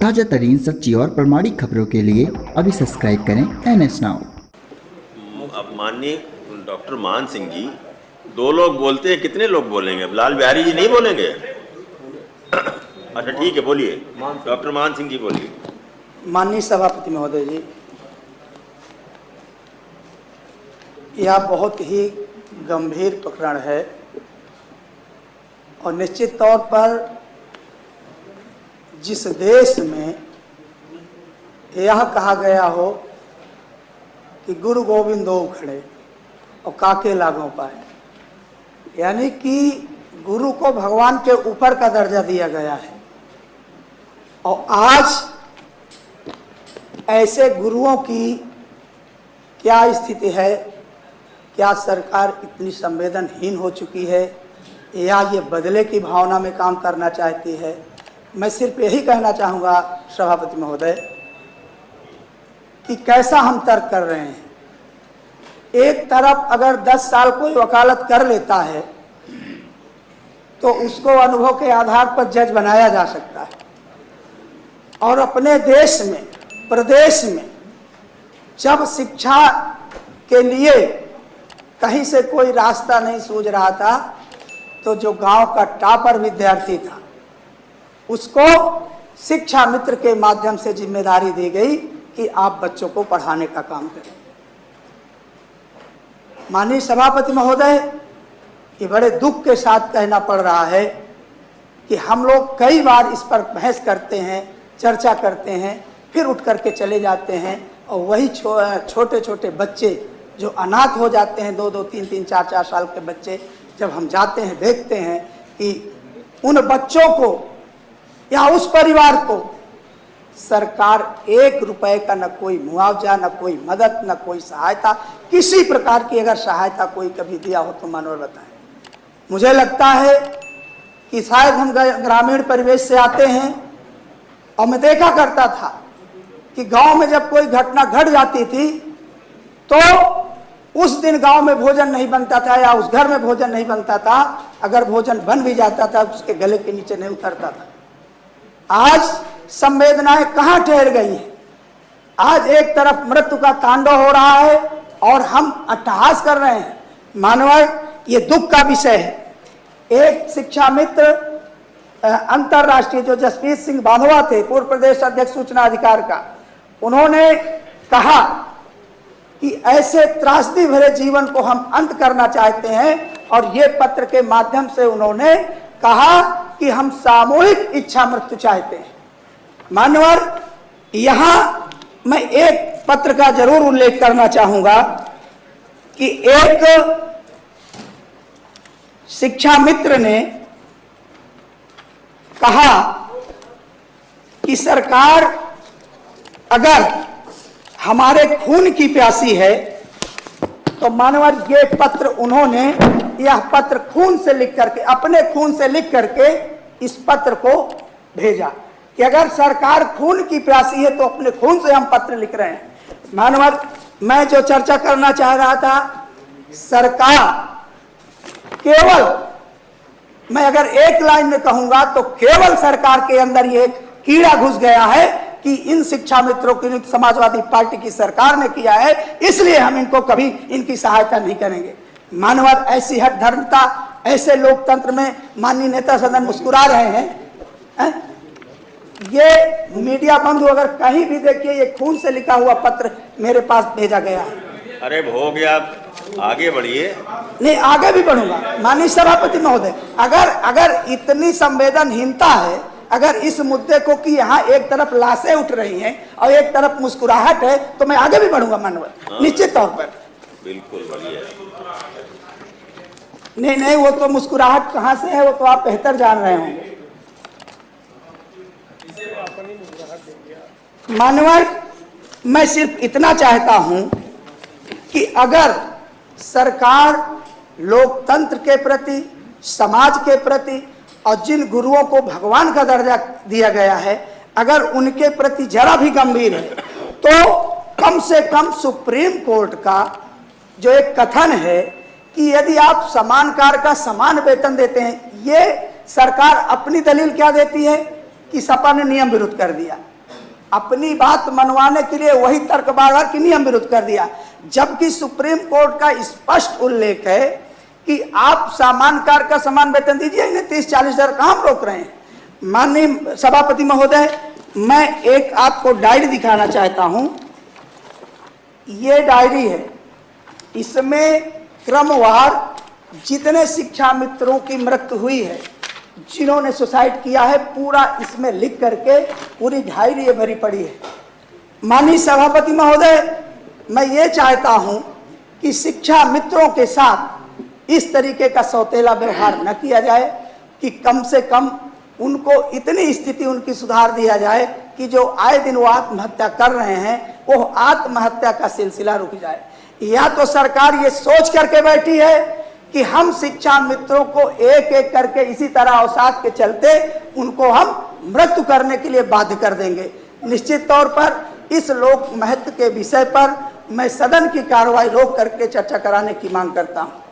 ताजा तरीन सच्ची और प्रमाणिक खबरों के लिए अभी सब्सक्राइब करें NS नाउ। अब माननीय डॉक्टर मान सिंह जी, 2 लोग बोलते हैं, कितने लोग बोलेंगे? लाल बिहारी जी नहीं बोलेंगे? अच्छा ठीक है, बोलिए। डॉक्टर मान सिंह जी बोलिए। माननीय सभापति महोदय जी, यह बहुत ही गंभीर प्रकरण है और निश्चित तौर पर जिस देश में यह कहा गया हो कि गुरु गोविंदो खड़े और काके लागों पाए, यानी कि गुरु को भगवान के ऊपर का दर्जा दिया गया है, और आज ऐसे गुरुओं की क्या स्थिति है? क्या सरकार इतनी संवेदनहीन हो चुकी है या ये बदले की भावना में काम करना चाहती है? मैं सिर्फ यही कहना चाहूँगा सभापति महोदय कि कैसा हम तर्क कर रहे हैं। एक तरफ अगर 10 साल कोई वकालत कर लेता है तो उसको अनुभव के आधार पर जज बनाया जा सकता है, और अपने देश में, प्रदेश में जब शिक्षा के लिए कहीं से कोई रास्ता नहीं सूझ रहा था, तो जो गांव का टॉपर विद्यार्थी था उसको शिक्षा मित्र के माध्यम से जिम्मेदारी दी गई कि आप बच्चों को पढ़ाने का काम करें। माननीय सभापति महोदय, ये बड़े दुख के साथ कहना पड़ रहा है कि हम लोग कई बार इस पर बहस करते हैं, चर्चा करते हैं, फिर उठ करके चले जाते हैं, और वही छोटे छोटे बच्चे जो अनाथ हो जाते हैं, 2-2, 3-3, 4-4 साल के बच्चे, जब हम जाते हैं देखते हैं कि उन बच्चों को या उस परिवार को सरकार 1 रुपए का न कोई मुआवजा, न कोई मदद, न कोई सहायता, किसी प्रकार की अगर सहायता कोई कभी दिया हो तो मानवर बताएं। मुझे लगता है कि शायद हम ग्रामीण परिवेश से आते हैं, और मैं देखा करता था कि गांव में जब कोई घटना घट जाती थी तो उस दिन गांव में भोजन नहीं बनता था या उस घर में भोजन नहीं बनता था। अगर भोजन बन भी जाता था उसके गले के नीचे नहीं उतरता था। आज संवेदनाएं कहां ठहर गई हैं? आज एक तरफ मृत्यु का तांडव हो रहा है और हम अट्टहास कर रहे हैं। मानवर, ये दुख का विषय है। एक शिक्षा मित्र अंतरराष्ट्रीय जो जसप्रीत सिंह बांधवा थे, पूर्व प्रदेश अध्यक्ष सूचना अधिकार का, उन्होंने कहा कि ऐसे त्रासदी भरे जीवन को हम अंत करना चाहते हैं, और ये पत्र के माध्यम से उन्होंने कहा कि हम सामूहिक इच्छा मृत्यु चाहते हैं। मान्यवर, यहां मैं एक पत्र का जरूर उल्लेख करना चाहूंगा कि एक शिक्षा मित्र ने कहा कि सरकार अगर हमारे खून की प्यासी है, तो मानवर ये पत्र उन्होंने, यह पत्र खून से लिख करके, अपने खून से लिख करके इस पत्र को भेजा कि अगर सरकार खून की प्यासी है तो अपने खून से हम पत्र लिख रहे हैं। मानवर, मैं जो चर्चा करना चाह रहा था, सरकार केवल, मैं अगर एक लाइन में कहूंगा तो केवल सरकार के अंदर ये कीड़ा घुस गया है कि इन शिक्षा मित्रों की नियुक्ति समाजवादी पार्टी की सरकार ने किया है, इसलिए हम इनको कभी इनकी सहायता नहीं करेंगे। मानवर, ऐसी हट धर्मता, ऐसे लोकतंत्र में माननीय नेता सदन मुस्कुरा रहे हैं। ये मीडिया बंधु अगर कहीं भी देखिए, ये खून से लिखा हुआ पत्र मेरे पास भेजा गया है। अरे हो गया, आगे बढ़िए। नहीं, आगे भी बढ़ूंगा माननीय सभापति महोदय। अगर इतनी संवेदनहीनता है, अगर इस मुद्दे को कि यहाँ एक तरफ लाशें उठ रही हैं और एक तरफ मुस्कुराहट है, तो मैं आगे भी बढ़ूंगा मानवर, निश्चित तौर पर। बिल्कुल बढ़िया। नहीं, वो तो मुस्कुराहट कहाँ से है वो तो आप बेहतर जान रहे होंगे। मानवर, मैं सिर्फ इतना चाहता हूं कि अगर सरकार लोकतंत्र के प्रति, समाज के प्रति, और जिन गुरुओं को भगवान का दर्जा दिया गया है, अगर उनके प्रति जरा भी गंभीर है, तो कम से कम सुप्रीम कोर्ट का जो एक कथन है कि यदि आप समान कार्य का समान वेतन देते हैं, ये सरकार अपनी दलील क्या देती है कि सपा ने नियम विरुद्ध कर दिया। अपनी बात मनवाने के लिए वही तर्क बार कि नियम विरुद्ध कर दिया, जबकि सुप्रीम कोर्ट का स्पष्ट उल्लेख है कि आप सामान्य कार्य का समान वेतन दीजिए, इन्हें 30-40 हजार कहां हम रोक रहे हैं। माननीय सभापति महोदय, मैं एक आपको डायरी दिखाना चाहता हूं। ये डायरी है, इसमें क्रमवार जितने शिक्षा मित्रों की मृत्यु हुई है, जिन्होंने सुसाइड किया है, पूरा इसमें लिख करके पूरी डायरी ये भरी पड़ी है। माननीय सभापति महोदय, मैं ये चाहता हूं कि शिक्षा मित्रों के साथ इस तरीके का सौतेला व्यवहार न किया जाए, कि कम से कम उनको इतनी स्थिति उनकी सुधार दिया जाए कि जो आए दिन वो आत्महत्या कर रहे हैं, वो आत्महत्या का सिलसिला रुक जाए। या तो सरकार ये सोच करके बैठी है कि हम शिक्षा मित्रों को एक एक करके इसी तरह अवसाद के चलते उनको हम मृत्यु करने के लिए बाध्य कर देंगे। निश्चित तौर पर इस लोक महत्व के विषय पर मैं सदन की कार्रवाई रोक करके चर्चा कराने की मांग करता हूं।